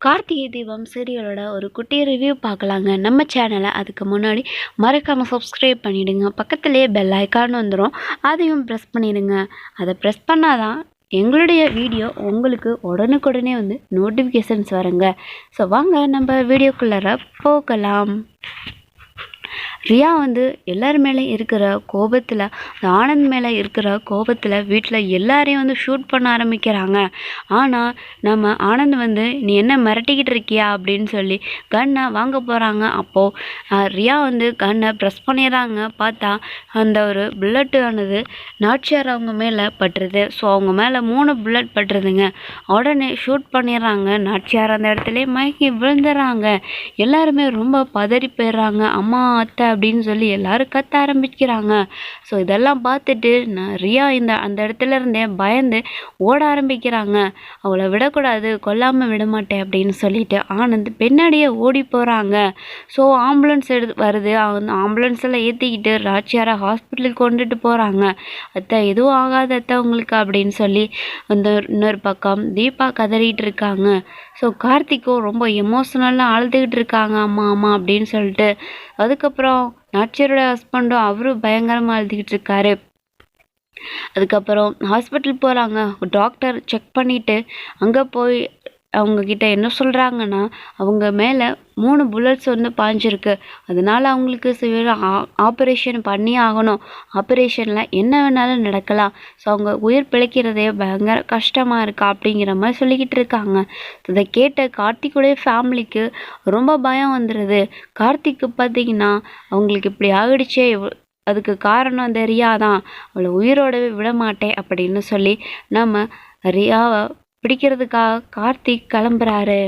கார்த்திகை தீபம் சீரியலோட ஒரு குட்டி ரிவ்யூ பார்க்கலாங்க நம்ம சேனலை. அதுக்கு முன்னாடி மறக்காமல் சப்ஸ்கிரைப் பண்ணிவிடுங்க. பக்கத்துலேயே பெல் ஐக்கான் வந்துடும், அதையும் ப்ரெஸ் பண்ணிவிடுங்க. அதை ப்ரெஸ் பண்ணாதான் எங்களுடைய வீடியோ உங்களுக்கு உடனுக்குடனே நோட்டிஃபிகேஷன்ஸ் வருங்க. ஸோ வாங்க நம்ம வீடியோக்குள்ளார போகலாம். ரியா எல்லார் மேலே இருக்கிற கோபத்தில், ஆனந்த் மேலே இருக்கிற கோபத்தில் வீட்டில் எல்லாரையும் ஷூட் பண்ண ஆரம்பிக்கிறாங்க. ஆனால் நம்ம ஆனந்த் நீ என்ன மிரட்டிக்கிட்டு இருக்கியா அப்படின்னு சொல்லி கன்னை வாங்க போகிறாங்க. அப்போது ரியா கன்னை ப்ரெஸ் பண்ணிடுறாங்க. பார்த்தா அந்த ஒரு புல்லட்டு ஆனது நாச்சியார் அவங்க மேலே பட்டுருது. ஸோ அவங்க மேலே 3 புல்லட் பட்டுருதுங்க. உடனே ஷூட் பண்ணிடுறாங்க. நாச்சியார் அந்த இடத்துல மயங்கி விழுந்துடுறாங்க. எல்லாருமே ரொம்ப பதறி போயிடுறாங்க. அம்மா அத்தை அப்படின்னு சொல்லி எல்லாரும் கத்த ஆரம்பிக்கிறாங்க. ஸோ இதெல்லாம் பார்த்துட்டு ரியா அந்த இடத்துல இருந்தே பயந்து ஓட ஆரம்பிக்கிறாங்க. அவளை விடக்கூடாது, கொல்லாமல் விட மாட்டேன் அப்படின்னு சொல்லிட்டு ஆனந்த் பின்னாடியே ஓடி போகிறாங்க. ஸோ ஆம்புலன்ஸ் வருது. ஆம்புலன்ஸில் ஏற்றிக்கிட்டு ராச்சியாரை ஹாஸ்பிட்டலுக்கு கொண்டுட்டு போகிறாங்க. அத்தை எதுவும் ஆகாத அத்தை உங்களுக்கு அப்படின்னு சொல்லி இன்னொரு பக்கம் தீபா கதறிட்டு இருக்காங்க. ஸோ கார்த்திக்கும் ரொம்ப எமோஷ்னலாக அழுதுகிட்டு இருக்காங்க, அம்மா அம்மா அப்படின்னு சொல்லிட்டு. அதுக்கப்புறம் நாச்சியாரோட ஹஸ்பண்டும் அவரும் பயங்கரமாக அழுதுகிட்டு இருக்காரு. அதுக்கப்புறம் ஹாஸ்பிட்டல் போகிறாங்க. டாக்டர் செக் பண்ணிவிட்டு அங்கே போய் அவங்கக்கிட்ட என்ன சொல்கிறாங்கன்னா, அவங்க மேலே 3 புல்லட்ஸ் பாய்ஞ்சிருக்கு. அதனால் அவங்களுக்கு சிவியராக ஆப்ரேஷன் பண்ணி ஆகணும். ஆப்ரேஷனில் என்ன வேணாலும் நடக்கலாம். ஸோ அவங்க உயிர் பிழைக்கிறதே பயங்கர கஷ்டமாக இருக்கா அப்படிங்கிற மாதிரி சொல்லிக்கிட்டு இருக்காங்க. இதை கேட்ட கார்த்திக்குடைய ஃபேமிலிக்கு ரொம்ப பயம் வந்துடுது. கார்த்திக்கு பார்த்திங்கன்னா அவங்களுக்கு இப்படி ஆகிடுச்சே, அதுக்கு காரணம் அந்த ரியா தான், அவளை உயிரோடவே விட மாட்டேன் அப்படின்னு சொல்லி நம்ம ரியாவை பிடிக்கிறதுக்காக கார்த்திக் கிளம்புறாரு.